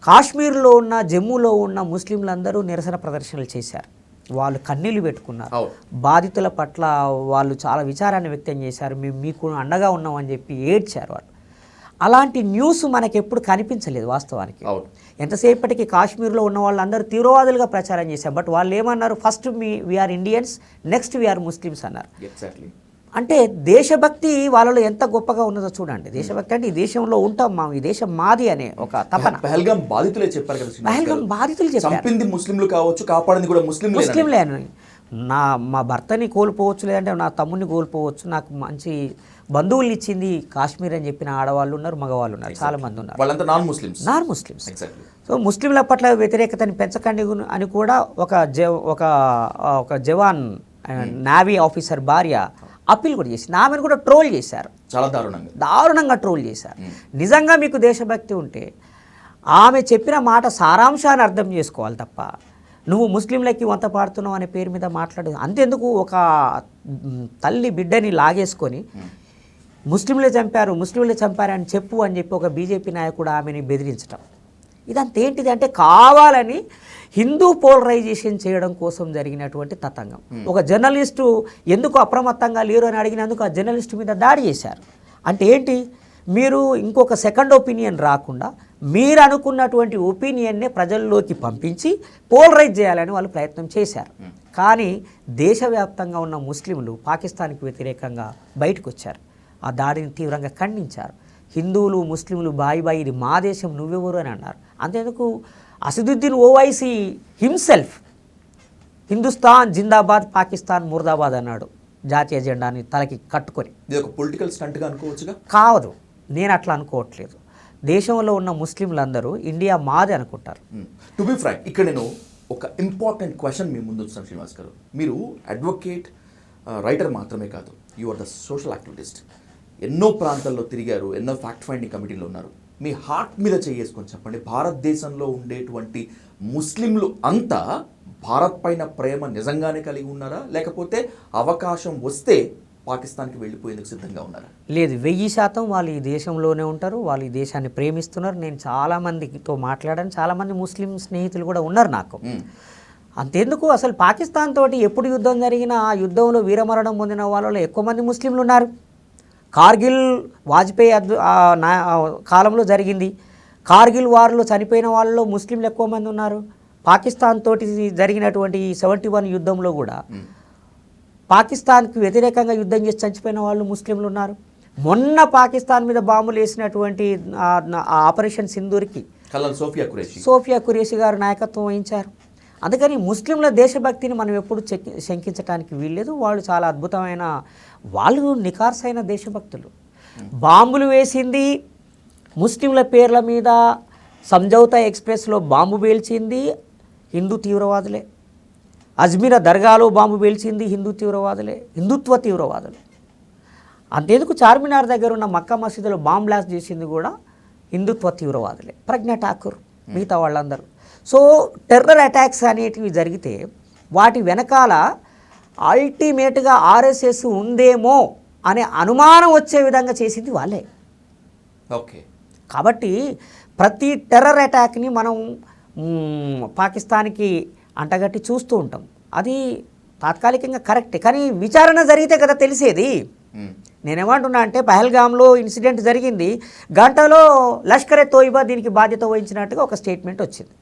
కాశ్మీర్లో ఉన్న జమ్మూలో ఉన్న ముస్లింలందరూ నిరసన ప్రదర్శనలు చేశారు, వాళ్ళు కన్నీళ్లు పెట్టుకున్నారు, బాధితుల పట్ల వాళ్ళు చాలా విచారాన్ని వ్యక్తం చేశారు, మేము మీకు అండగా ఉన్నామని చెప్పి ఏడ్చారు వాళ్ళు. అలాంటి న్యూస్ మనకి ఎప్పుడు కనిపించలేదు వాస్తవానికి. ఎంతసేపటికి కాశ్మీర్లో ఉన్న వాళ్ళందరూ తీవ్రవాదులుగా ప్రచారం చేశారు, బట్ వాళ్ళు ఏమన్నారు, first we are Indians, next we are Muslims అన్నారు. అంటే దేశభక్తి వాళ్ళలో ఎంత గొప్పగా ఉన్నదో చూడండి. దేశభక్తి అంటే ఈ దేశంలో ఉంటాం మా, ఈ దేశం మాది అనే ఒక తపన. పహల్గాం బాధితులే చెప్పారు కదా, పహల్గాం బాధితులు చెప్పారు, చంపింది ముస్లింలు కావచ్చు, కాపాడింది కూడా ముస్లింలే అని. మా భర్తని కోల్పోవచ్చు, లేదంటే నా తమ్ముడిని కోల్పోవచ్చు, నాకు మంచి బంధువులు ఇచ్చింది కాశ్మీర్ అని చెప్పిన ఆడవాళ్ళు ఉన్నారు, మగవాళ్ళు ఉన్నారు, చాలా మంది ఉన్నారు, వాళ్ళంతా నాన్ ముస్లిమ్స్. సో ముస్లింల పట్ల వ్యతిరేకతని పెంచకండి అని కూడా ఒక జవాన్ నేవీ ఆఫీసర్ భార్య అప్పీల్ కూడా చేసింది. ఆమెను కూడా ట్రోల్ చేశారు, చాలా దారుణంగా ట్రోల్ చేశారు. నిజంగా మీకు దేశభక్తి ఉంటే ఆమె చెప్పిన మాట సారాంశాన్ని అర్థం చేసుకోవాలి తప్ప నువ్వు ముస్లింలకి వంత పాడుతున్నావు అనే పేరు మీద మాట్లాడు. అంతెందుకు ఒక తల్లి బిడ్డని లాగేసుకొని ముస్లింలే చంపారు అని చెప్పు అని చెప్పి ఒక బీజేపీ నాయకుడు ఆమెని బెదిరించడం, ఇదంతా ఏంటిది అంటే కావాలని హిందూ పోలరైజేషన్ చేయడం కోసం జరిగినటువంటి తతంగం. ఒక జర్నలిస్టు ఎందుకు అప్రమత్తంగా లేరు అని అడిగినందుకు ఆ జర్నలిస్టు మీద దాడి చేశారు. అంటే ఏంటి, మీరు ఇంకొక సెకండ్ ఒపీనియన్ రాకుండా మీరు అనుకున్నటువంటి ఒపీనియన్నే ప్రజల్లోకి పంపించి పోలరైజ్ చేయాలని వాళ్ళు ప్రయత్నం చేశారు. కానీ దేశవ్యాప్తంగా ఉన్న ముస్లింలు పాకిస్తాన్కి వ్యతిరేకంగా బయటకు వచ్చారు, ఆ దాడిని తీవ్రంగా ఖండించారు. హిందువులు ముస్లింలు బాయి ఇది మా దేశం, నువ్వెవరు అని అన్నారు. అంతేందుకు అసదుద్దీన్ ఓవైసీ హిమ్సెల్ఫ్ హిందుస్థాన్ జిందాబాద్ పాకిస్తాన్ ముర్దాబాద్ అన్నాడు జాతీయ జెండాని తలకి కట్టుకొని. ఇది ఒక పొలిటికల్ స్టంట్గా అనుకోవచ్చుగా? కాదు, నేను అట్లా అనుకోవట్లేదు. దేశంలో ఉన్న ముస్లింలందరూ ఇండియా మాది అనుకుంటారు. టు బి ఫ్రాంక్, ఇక్కడ నేను ఒక ఇంపార్టెంట్ క్వశ్చన్ మీ ముందు వచ్చాను శ్రీనివాస్ గారు. మీరు అడ్వకేట్, రైటర్ మాత్రమే కాదు, you are the social activist. ఎన్నో ప్రాంతాల్లో తిరిగారు, ఎన్నో ఫ్యాక్ట్ ఫైండింగ్ కమిటీలో ఉన్నారు. మీ హార్ట్ మీద చేసుకొని చెప్పండి, భారతదేశంలో ఉండేటువంటి ముస్లింలు అంతా భారత్ పైన ప్రేమ నిజంగానే కలిగి ఉన్నారా, లేకపోతే అవకాశం వస్తే పాకిస్తాన్కి వెళ్ళిపోయేందుకు సిద్ధంగా ఉన్నారా? లేదు, 1000% వాళ్ళు ఈ దేశంలోనే ఉంటారు, వాళ్ళు ఈ దేశాన్ని ప్రేమిస్తున్నారు. నేను చాలామందితో మాట్లాడాను, చాలామంది ముస్లిం స్నేహితులు కూడా ఉన్నారు నాకు. అంతెందుకు, అసలు పాకిస్తాన్ తోటి ఎప్పుడు యుద్ధం జరిగినా ఆ యుద్ధంలో వీరమరణం పొందిన వాళ్ళలో ఎక్కువ మంది ముస్లింలు ఉన్నారు. కార్గిల్ వాజ్పేయి కాలంలో జరిగింది, కార్గిల్ వార్లో చనిపోయిన వాళ్ళలో ముస్లింలు ఎక్కువ మంది ఉన్నారు. పాకిస్తాన్ తోటి జరిగినటువంటి 71 యుద్ధంలో కూడా పాకిస్తాన్కి వ్యతిరేకంగా యుద్ధం చేసి చనిపోయిన వాళ్ళు ముస్లింలు ఉన్నారు. మొన్న పాకిస్తాన్ మీద బాంబులు వేసినటువంటి ఆపరేషన్ సింధూర్కి సోఫియా ఖురేషి గారు నాయకత్వం వహించారు. అందుకని ముస్లింల దేశభక్తిని మనం ఎప్పుడు శంకించడానికి వీల్లేదు. వాళ్ళు చాలా అద్భుతమైన, వాళ్ళు నికార్సైన దేశభక్తులు. బాంబులు వేసింది ముస్లింల పేర్ల మీద, సంజౌతా ఎక్స్ప్రెస్లో బాంబు పేల్చింది హిందూ తీవ్రవాదులే, అజ్మీరా దర్గాలో బాంబు పేల్చింది హిందూ తీవ్రవాదులే, హిందుత్వ తీవ్రవాదులు. అంతేందుకు చార్మినార్ దగ్గర ఉన్న మక్కా మసీదులో బాంబ్ బ్లాస్ట్ చేసింది కూడా హిందుత్వ తీవ్రవాదులే, ప్రజ్ఞా ఠాకూర్, మిగతా వాళ్ళందరూ. సో టెర్రర్ అటాక్స్ అనేటివి జరిగితే వాటి వెనకాల అల్టిమేట్గా ఆర్ఎస్ఎస్ ఉందేమో అనే అనుమానం వచ్చే విధంగా చేసింది వాళ్ళే. ఓకే. కాబట్టి ప్రతి టెర్రర్ అటాక్ని మనం పాకిస్తాన్కి అంటగట్టి చూస్తూ ఉంటాం. అది తాత్కాలికంగా కరెక్టే, కానీ విచారణ జరిగితే కదా తెలిసేది. నేనేమంటున్నా అంటే పహల్గామ్లో ఇన్సిడెంట్ జరిగింది, గంటలో లష్కరే తోయిబా దీనికి బాధ్యత వహించినట్టుగా ఒక స్టేట్మెంట్ వచ్చింది.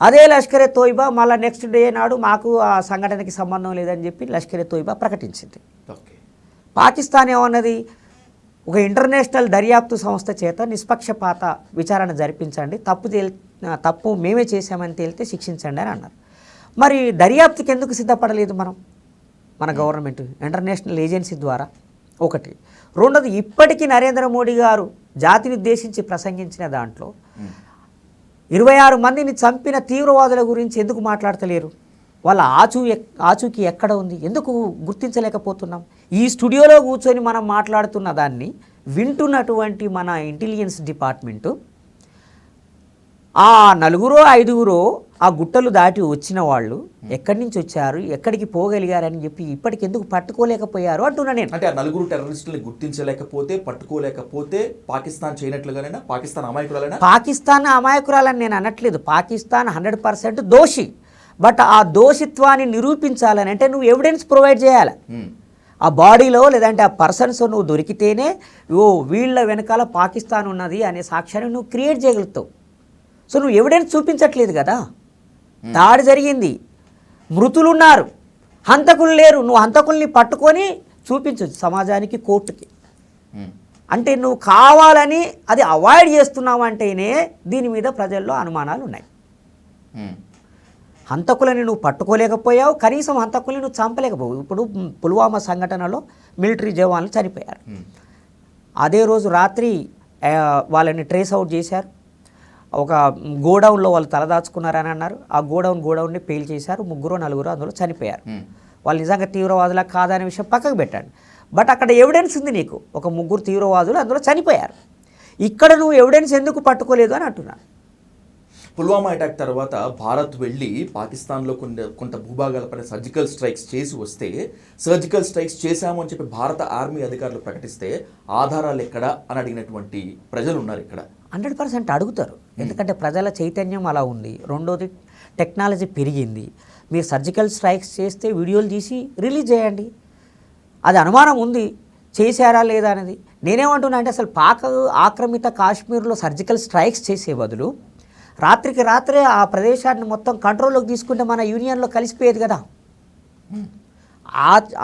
అదే లష్కరే తోయిబా మళ్ళీ నెక్స్ట్ డే నాడు మాకు ఆ సంఘటనకి సంబంధం లేదని చెప్పి లష్కరే తోయిబా ప్రకటించింది. పాకిస్తాన్ ఏమన్నది, ఒక ఇంటర్నేషనల్ దర్యాప్తు సంస్థ చేత నిష్పక్షపాత విచారణ జరిపించండి, తప్పు మేమే చేశామని తేలితే శిక్షించండి అని అన్నారు. మరి దర్యాప్తుకి ఎందుకు సిద్ధపడలేదు మన గవర్నమెంట్ ఇంటర్నేషనల్ ఏజెన్సీ ద్వారా? ఒకటి. రెండోది, ఇప్పటికీ నరేంద్ర మోడీ గారు జాతిని ఉద్దేశించి ప్రసంగించిన దాంట్లో 26 మందిని చంపిన తీవ్రవాదుల గురించి ఎందుకు మాట్లాడతలేరు? వాళ్ళ ఆచూకీ ఎక్కడ ఉంది, ఎందుకు గుర్తించలేకపోతున్నాం? ఈ స్టూడియోలో కూర్చొని మనం మాట్లాడుతున్న దాన్ని వింటున్నటువంటి మన ఇంటెలిజెన్స్ డిపార్ట్మెంటు ఆ 4-5 ఆ గుట్టలు దాటి వచ్చిన వాళ్ళు ఎక్కడి నుంచి వచ్చారు, ఎక్కడికి పోగలిగారని చెప్పి ఇప్పటికి ఎందుకు పట్టుకోలేకపోయారు అంటున్నా నేను. అంటే ఆ 4 టెర్రరిస్టులను గుర్తించలేకపోతే, పట్టుకోలేకపోతే పాకిస్తాన్ చేయనట్లుగానేనా? పాకిస్తాన్ అమాయకురాలేనా? పాకిస్తాన్ అమాయకురాలని నేను అనట్లేదు. పాకిస్తాన్ 100% దోషి. బట్ ఆ దోషిత్వాన్ని నిరూపించాలని అంటే నువ్వు ఎవిడెన్స్ ప్రొవైడ్ చేయాలి. ఆ బాడీలో లేదంటే ఆ పర్సన్స్ నువ్వు దొరికితేనే వీళ్ళ వెనకాల పాకిస్తాన్ ఉన్నది అనే సాక్ష్యాన్ని నువ్వు క్రియేట్ చేయగలుగుతావు. సో నువ్వు ఎవిడెన్స్ చూపించట్లేదు కదా. దాడి జరిగింది, మృతులున్నారు, హంతకులు లేరు. నువ్వు హంతకుల్ని పట్టుకొని చూపించు సమాజానికి, కోర్టుకి. అంటే నువ్వు కావాలని అది అవాయిడ్ చేస్తున్నావు అంటేనే దీని మీద ప్రజల్లో అనుమానాలు ఉన్నాయి. హంతకులని నువ్వు పట్టుకోలేకపోయావు, కనీసం హంతకుల్ని నువ్వు చంపలేకపోయావు. ఇప్పుడు పుల్వామా సంఘటనలో మిలిటరీ జవాన్లు చనిపోయారు. అదే రోజు రాత్రి వాళ్ళని ట్రేస్ అవుట్ చేశారు. ఒక గోడౌన్లో వాళ్ళు తలదాచుకున్నారని అన్నారు. ఆ గోడౌన్ని పేల్ చేశారు. 3-4 అందులో చనిపోయారు. వాళ్ళు నిజంగా తీవ్రవాదులా కాదనే విషయం పక్కకు పెట్టండి. బట్ అక్కడ ఎవిడెన్స్ ఉంది నీకు, ఒక 3 తీవ్రవాదులు అందులో చనిపోయారు. ఇక్కడ నువ్వు ఎవిడెన్స్ ఎందుకు పట్టుకోలేదు అని అంటున్నాను. పుల్వామా అటాక్ తర్వాత భారత్ వెళ్ళి పాకిస్తాన్లో కొంత భూభాగాలపై సర్జికల్ స్ట్రైక్స్ చేసి వస్తే, సర్జికల్ స్ట్రైక్స్ చేశాము అని చెప్పి భారత ఆర్మీ అధికారులు ప్రకటిస్తే ఆధారాలు ఎక్కడ అని అడిగినటువంటి ప్రజలు ఉన్నారు ఇక్కడ. 100% అడుగుతారు, ఎందుకంటే ప్రజల చైతన్యం అలా ఉంది. రెండోది, టెక్నాలజీ పెరిగింది. మీరు సర్జికల్ స్ట్రైక్స్ చేస్తే వీడియోలు తీసి రిలీజ్ చేయండి. అది అనుమానం ఉంది చేశారా లేదా అనేది. నేనేమంటున్నా అంటే అసలు పాక్ ఆక్రమిత కాశ్మీర్లో సర్జికల్ స్ట్రైక్స్ చేసే బదులు రాత్రికి రాత్రే ఆ ప్రదేశాన్ని మొత్తం కంట్రోల్లోకి తీసుకుంటే మన యూనియన్లో కలిసిపోయేది కదా.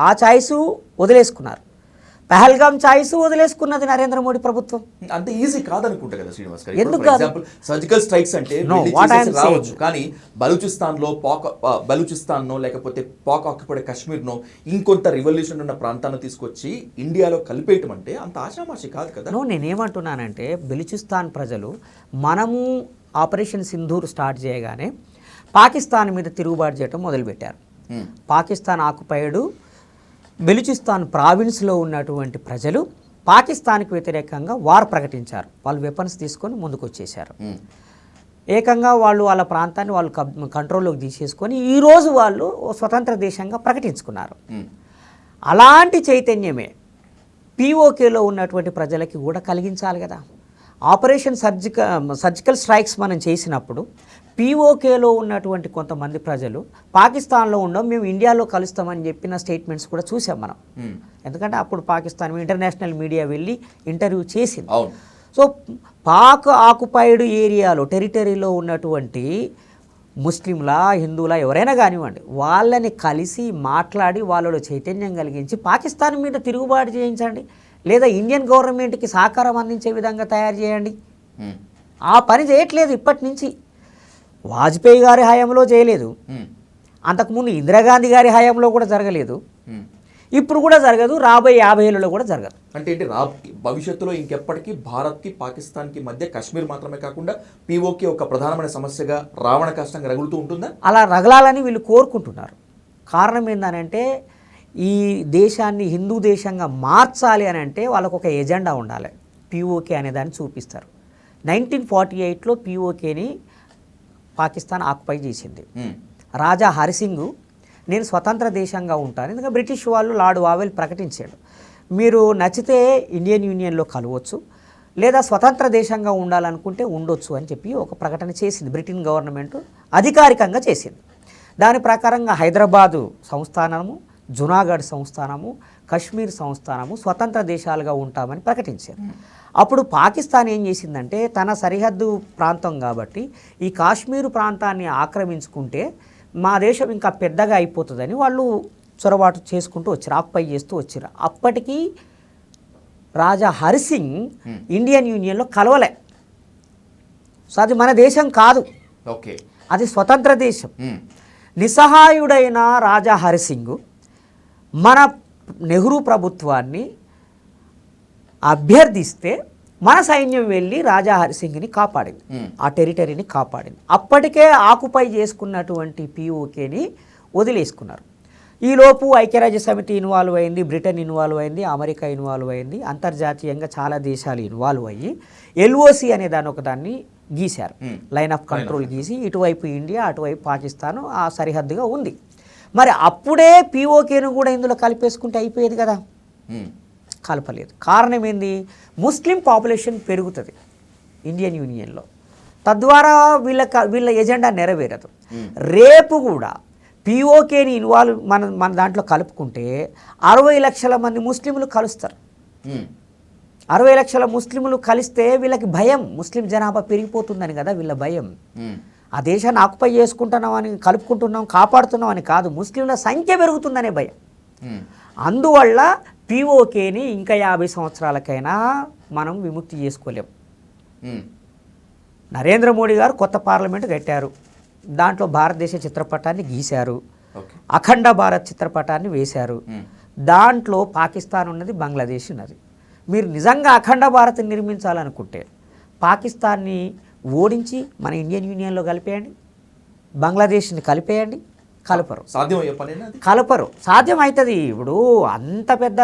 ఆ ఛాయిస్ వదిలేసుకున్నారు. పహల్గామ్ ఛాయిస్ వదిలేసుకున్నది నరేంద్ర మోడీ ప్రభుత్వం. అంత ఈజీ కాదనుకుంటా కదా శ్రీనివాస్ గారు. ఎందుకు ఎగ్జాంపుల్ సర్జికల్ స్ట్రైక్స్ అంటే రావచ్చు, కానీ బలూచిస్తాన్నో లేకపోతే పాక్ ఆక్యుపైడ్ కాశ్మీర్నో ఇంకొంత రివల్యూషన్ ఉన్న ప్రాంతాన్ని తీసుకొచ్చి ఇండియాలో కలిపేయటం అంటే అంత ఆషామాషి కాదు కదా. నేనేమంటున్నానంటే బెలూచిస్తాన్ ప్రజలు మనము ఆపరేషన్ సింధూర్ స్టార్ట్ చేయగానే పాకిస్తాన్ మీద తిరుగుబాటు చేయడం మొదలుపెట్టారు. పాకిస్తాన్ ఆక్యుపైడ్ బెలూచిస్తాన్ ప్రావిన్స్లో ఉన్నటువంటి ప్రజలు పాకిస్తాన్కి వ్యతిరేకంగా వార్ ప్రకటించారు. వాళ్ళు వెపన్స్ తీసుకొని ముందుకు వచ్చేసారు. ఏకంగా వాళ్ళ ప్రాంతాన్ని వాళ్ళు కంట్రోల్లోకి తీసేసుకొని ఈరోజు వాళ్ళు స్వతంత్ర దేశంగా ప్రకటించుకున్నారు. అలాంటి చైతన్యమే పీఓకేలో ఉన్నటువంటి ప్రజలకి కూడా కలిగించాలి కదా. ఆపరేషన్ సర్జికల్ స్ట్రైక్స్ మనం చేసినప్పుడు పీఓకేలో ఉన్నటువంటి కొంతమంది ప్రజలు పాకిస్తాన్లో ఉండం, మేము ఇండియాలో కలుస్తామని చెప్పిన స్టేట్మెంట్స్ కూడా చూసాం మనం. ఎందుకంటే అప్పుడు పాకిస్తాన్ ఇంటర్నేషనల్ మీడియా వెళ్ళి ఇంటర్వ్యూ చేసింది. సో పాక్ ఆక్యుపైడ్ ఏరియాలో టెరిటరీలో ఉన్నటువంటి ముస్లింలా, హిందువులా ఎవరైనా కానివ్వండి, వాళ్ళని కలిసి మాట్లాడి వాళ్ళలో చైతన్యం కలిగించి పాకిస్తాన్ మీద తిరుగుబాటు చేయించండి, లేదా ఇండియన్ గవర్నమెంట్కి సహకారం అందించే విధంగా తయారు చేయండి. ఆ పని చేయట్లేదు ఇప్పటి నుంచి. వాజ్పేయి గారి హయాంలో చేయలేదు, అంతకుముందు ఇందిరాగాంధీ గారి హయాంలో కూడా జరగలేదు, ఇప్పుడు కూడా జరగదు, రాబోయే 50 ఏళ్ళలో కూడా జరగదు. అంటే ఏంటి, భవిష్యత్తులో ఇంకెప్పటికీ భారత్కి పాకిస్తాన్కి మధ్య కాశ్మీర్ మాత్రమే కాకుండా పీఓకే ఒక ప్రధానమైన సమస్యగా రావణ కష్టంగా రగులుతూ ఉంటుందా? అలా రగలాలని వీళ్ళు కోరుకుంటున్నారు. కారణం ఏంటంటే ఈ దేశాన్ని హిందూ దేశంగా మార్చాలి అని అంటే వాళ్ళకు ఒక ఎజెండా ఉండాలి. పీఓకే అనే దాన్ని చూపిస్తారు. 1948లో పీఓకేని పాకిస్తాన్ ఆక్యుపై చేసింది. రాజా హరిసింగ్ నేను స్వతంత్ర దేశంగా ఉంటాను. ఎందుకంటే బ్రిటిష్ వాళ్ళు లార్డ్ వావెల్ ప్రకటించాడు, మీరు నచ్చితే ఇండియన్ యూనియన్లో కలవచ్చు, లేదా స్వతంత్ర దేశంగా ఉండాలనుకుంటే ఉండొచ్చు అని చెప్పి ఒక ప్రకటన చేసింది బ్రిటన్ గవర్నమెంట్, అధికారికంగా చేసింది. దాని ప్రకారంగా హైదరాబాదు సంస్థానము, జునాగఢ్ సంస్థానము, కశ్మీర్ సంస్థానము స్వతంత్ర దేశాలుగా ఉంటామని ప్రకటించారు. అప్పుడు పాకిస్తాన్ ఏం చేసిందంటే తన సరిహద్దు ప్రాంతం కాబట్టి ఈ కాశ్మీరు ప్రాంతాన్ని ఆక్రమించుకుంటే మా దేశం ఇంకా పెద్దగా అయిపోతుందని వాళ్ళు చొరబాటు చేసుకుంటూ వచ్చారు, ఆక్యుపై చేస్తూ వచ్చారు. అప్పటికి రాజా హరిసింగ్ ఇండియన్ యూనియన్లో కలవలే. సో అది మన దేశం కాదు, ఓకే, అది స్వతంత్ర దేశం. నిస్సహాయుడైన రాజా హరిసింగ్ మన నెహ్రూ ప్రభుత్వాన్ని అభ్యర్థిస్తే మన సైన్యం వెళ్ళి రాజా హరిసింగ్ని కాపాడింది, ఆ టెరిటరీని కాపాడింది. అప్పటికే ఆక్యుపై చేసుకున్నటువంటి పిఓకేని వదిలేసుకున్నారు. ఈలోపు ఐక్యరాజ్య సమితి ఇన్వాల్వ్ అయింది, బ్రిటన్ ఇన్వాల్వ్ అయింది, అమెరికా ఇన్వాల్వ్ అయింది, అంతర్జాతీయంగా చాలా దేశాలు ఇన్వాల్వ్ అయ్యి ఎల్ఓసి అనే దాన్ని ఒకదాన్ని గీశారు, లైన్ ఆఫ్ కంట్రోల్ గీసి ఇటువైపు ఇండియా అటువైపు పాకిస్తాన్ ఆ సరిహద్దుగా ఉంది. మరి అప్పుడే పిఓకేను కూడా ఇందులో కలిపేసుకుంటే అయిపోయేది కదా, కలపలేదు. కారణం ఏంది, ముస్లిం పాపులేషన్ పెరుగుతుంది ఇండియన్ యూనియన్లో, తద్వారా వీళ్ళ ఎజెండా నెరవేరదు. రేపు కూడా పిఓకేని ఇన్వాల్వ్ మన దాంట్లో కలుపుకుంటే 60 లక్షల మంది ముస్లింలు కలుస్తారు. 60 లక్షల ముస్లింలు కలిస్తే వీళ్ళకి భయం, ముస్లిం జనాభా పెరిగిపోతుందని కదా వీళ్ళ భయం. ఆ దేశాన్ని ఆక్యుపై చేసుకుంటున్నామని, కలుపుకుంటున్నాం, కాపాడుతున్నాం అని కాదు, ముస్లింల సంఖ్య పెరుగుతుందనే భయం. అందువల్ల పిఓకేని ఇంకా 50 సంవత్సరాలకైనా మనం విముక్తి చేసుకోలేం. నరేంద్ర మోడీ గారు కొత్త పార్లమెంటు కట్టారు, దాంట్లో భారతదేశ చిత్రపటాన్ని గీశారు, అఖండ భారత్ చిత్రపటాన్ని వేశారు, దాంట్లో పాకిస్తాన్ ఉన్నది, బంగ్లాదేశ్ ఉన్నది. మీరు నిజంగా అఖండ భారత్ నిర్మించాలనుకుంటే పాకిస్తాన్ని ఓడించి మన ఇండియన్ యూనియన్లో కలిపేయండి, బంగ్లాదేశ్ని కలిపేయండి, కలపరు, కలపరు. సాధ్యం అవుతుంది. ఇప్పుడు అంత పెద్ద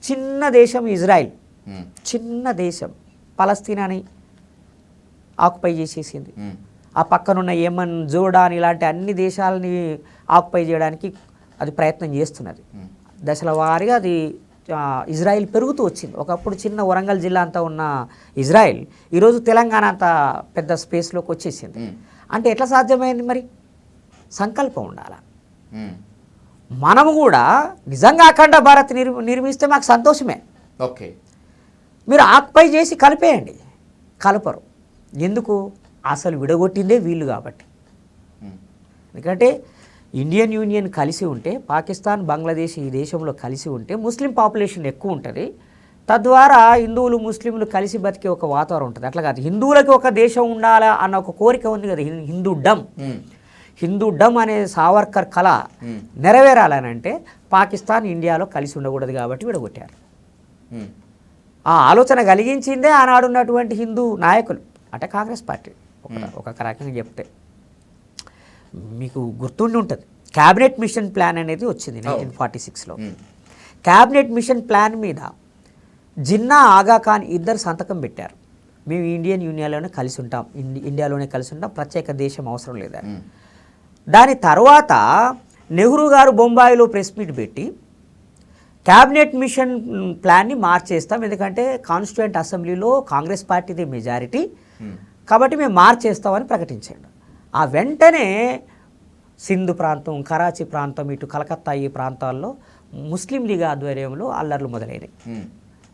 చిన్న దేశం ఇజ్రాయిల్, చిన్న దేశం పలస్తీనాని ఆక్యుపై చేసేసింది. ఆ పక్కనున్న యెమన్, జోర్డాన్ ఇలాంటి అన్ని దేశాలని ఆక్యుపై చేయడానికి అది ప్రయత్నం చేస్తున్నది. దశల వారీగా అది ఇజ్రాయిల్ పెరుగుతూ వచ్చింది. ఒకప్పుడు చిన్న వరంగల్ జిల్లా అంతా ఉన్న ఇజ్రాయిల్ ఈరోజు తెలంగాణ అంత పెద్ద స్పేస్లోకి వచ్చేసింది. అంటే ఎట్లా సాధ్యమైంది? మరి సంకల్పం ఉండాలి. మనము కూడా నిజంగా అఖండ భారత్ నిర్మిస్తే మాకు సంతోషమే. ఓకే, మీరు ఆక్యుపై చేసి కలిపేయండి, కలపరు. ఎందుకు? అసలు విడగొట్టిందే వీళ్ళు కాబట్టి. ఎందుకంటే ఇండియన్ యూనియన్ కలిసి ఉంటే, పాకిస్తాన్, బంగ్లాదేశ్ ఈ దేశంలో కలిసి ఉంటే ముస్లిం పాపులేషన్ ఎక్కువ ఉంటుంది, తద్వారా హిందువులు ముస్లింలు కలిసి బతికే ఒక వాతావరణం ఉంటుంది. అట్లా కాదు, హిందువులకి ఒక దేశం ఉండాలా అన్న ఒక కోరిక ఉంది కదా, హిందూడమ్ అనే సావర్కర్ కళ నెరవేరాలని అంటే పాకిస్తాన్ ఇండియాలో కలిసి ఉండకూడదు కాబట్టి విడగొట్టారు. ఆ ఆలోచన కలిగించిందే ఆనాడున్నటువంటి హిందూ నాయకులు, అంటే కాంగ్రెస్ పార్టీ. ఒక రకంగా చెప్తే మీకు గుర్తుండి ఉంటుంది, క్యాబినెట్ మిషన్ ప్లాన్ అనేది వచ్చింది 1946లో. క్యాబినెట్ మిషన్ ప్లాన్ మీద జిన్నా, ఆగా ఖాన్ ఇద్దరు సంతకం పెట్టారు. మేము ఇండియన్ యూనియన్లోనే కలిసి ఉంటాం, ఇండియాలోనే కలిసి ఉంటాం, ప్రత్యేక దేశం అవసరం లేదని. దాని తర్వాత నెహ్రూ గారు బొంబాయిలో ప్రెస్ మీట్ పెట్టి క్యాబినెట్ మిషన్ ప్లాన్ని మార్చేస్తాం, ఎందుకంటే కాన్స్టిట్యూయెంట్ అసెంబ్లీలో కాంగ్రెస్ పార్టీది మెజారిటీ కాబట్టి మేము మార్చేస్తామని ప్రకటించాడు. ఆ వెంటనే సింధు ప్రాంతం, కరాచీ ప్రాంతం, ఇటు కలకత్తా ఈ ప్రాంతాల్లో ముస్లిం లీగ్ ఆధ్వర్యంలో అల్లర్లు మొదలైనవి.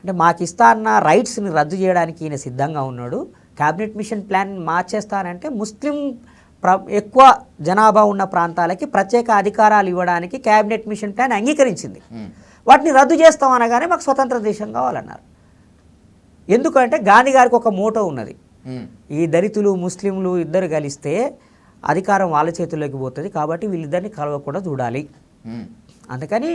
అంటే మాకు ఇస్తా అన్న రైట్స్ని రద్దు చేయడానికి ఈయన సిద్ధంగా ఉన్నాడు, క్యాబినెట్ మిషన్ ప్లాన్ మార్చేస్తానంటే ముస్లిం ఎక్కువ జనాభా ఉన్న ప్రాంతాలకి ప్రత్యేక అధికారాలు ఇవ్వడానికి క్యాబినెట్ మిషన్ ప్లాన్ అంగీకరించింది. వాటిని రద్దు చేస్తాం అనగానే మాకు స్వతంత్ర దేశం కావాలన్నారు. ఎందుకంటే గాంధీ గారికి ఒక మోటో ఉన్నది, ఈ దళితులు ముస్లింలు ఇద్దరు కలిస్తే అధికారం వాళ్ళ చేతుల్లోకి పోతుంది, కాబట్టి వీళ్ళిద్దరిని కలవకుండా చూడాలి. అందుకని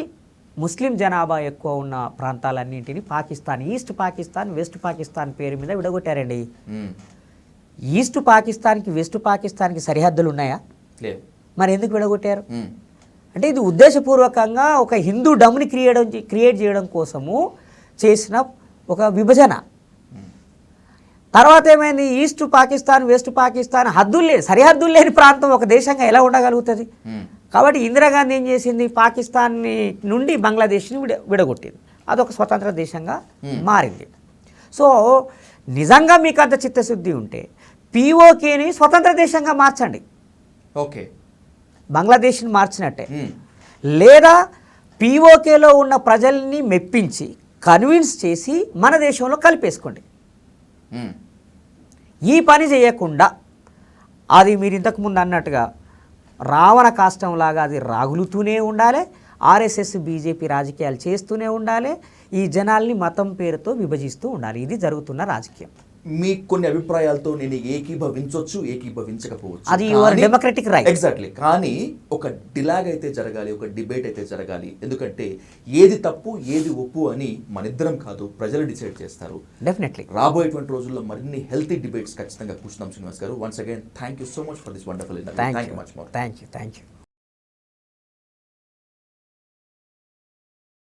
ముస్లిం జనాభా ఎక్కువ ఉన్న ప్రాంతాలన్నింటినీ పాకిస్తాన్, ఈస్ట్ పాకిస్తాన్, వెస్ట్ పాకిస్తాన్ పేరు మీద విడగొట్టారండి. ఈస్ట్ పాకిస్తాన్కి, వెస్ట్ పాకిస్తాన్కి సరిహద్దులు ఉన్నాయా? మరి ఎందుకు విడగొట్టారు? అంటే ఇది ఉద్దేశపూర్వకంగా ఒక హిందూ డమ్ని క్రియేట్ చేయడం కోసము చేసిన ఒక విభజన. తర్వాత ఏమైంది, ఈస్ట్ పాకిస్తాన్, వెస్ట్ పాకిస్తాన్ సరిహద్దులు లేని ప్రాంతం ఒక దేశంగా ఎలా ఉండగలుగుతుంది? కాబట్టి ఇందిరాగాంధీ ఏం చేసింది, పాకిస్తాన్ని నుండి బంగ్లాదేశ్ని విడగొట్టింది, అదొక స్వతంత్ర దేశంగా మారింది. సో నిజంగా మీకు అంత చిత్తశుద్ధి ఉంటే పీఓకేని స్వతంత్ర దేశంగా మార్చండి, ఓకే, బంగ్లాదేశ్ని మార్చినట్టే. లేదా పీఓకేలో ఉన్న ప్రజల్ని మెప్పించి కన్విన్స్ చేసి మన దేశంలో కలిపేసుకోండి. ఈ పని చేయకుండా అది మీరు ఇంతకుముందు అన్నట్టుగా రావణ కాష్టంలాగా అది రాగులుతూనే ఉండాలి, ఆర్ఎస్ఎస్ బీజేపీ రాజకీయాలు చేస్తూనే ఉండాలి, ఈ జనాల్ని మతం పేరుతో విభజిస్తూ ఉండాలి. ఇది జరుగుతున్న రాజకీయం. మీకు కొన్ని అభిప్రాయాలతో నేను ఏకీభవించవచ్చు, ఏకీభవించకపోవచ్చు, అది యువర్ డెమోక్రటిక్ రైట్. ఎగ్జాక్ట్లీ. కానీ ఒక డిలాగ్ అయితే జరగాలి, ఒక డిబేట్ అయితే జరగాలి. ఎందుకంటే ఏది తప్పు ఏది ఒప్పు అని మనిద్దరం కాదు, ప్రజలు డిసైడ్ చేస్తారు. డెఫినెట్లీ రాబోయేటువంటి రోజుల్లో మరిన్ని హెల్తీ డిబేట్స్ ఖచ్చితంగా కూర్చున్నాం. శ్రీనివాస్ గారు, once again thank you so much for this wonderful interview. Thank you much more. Thank you.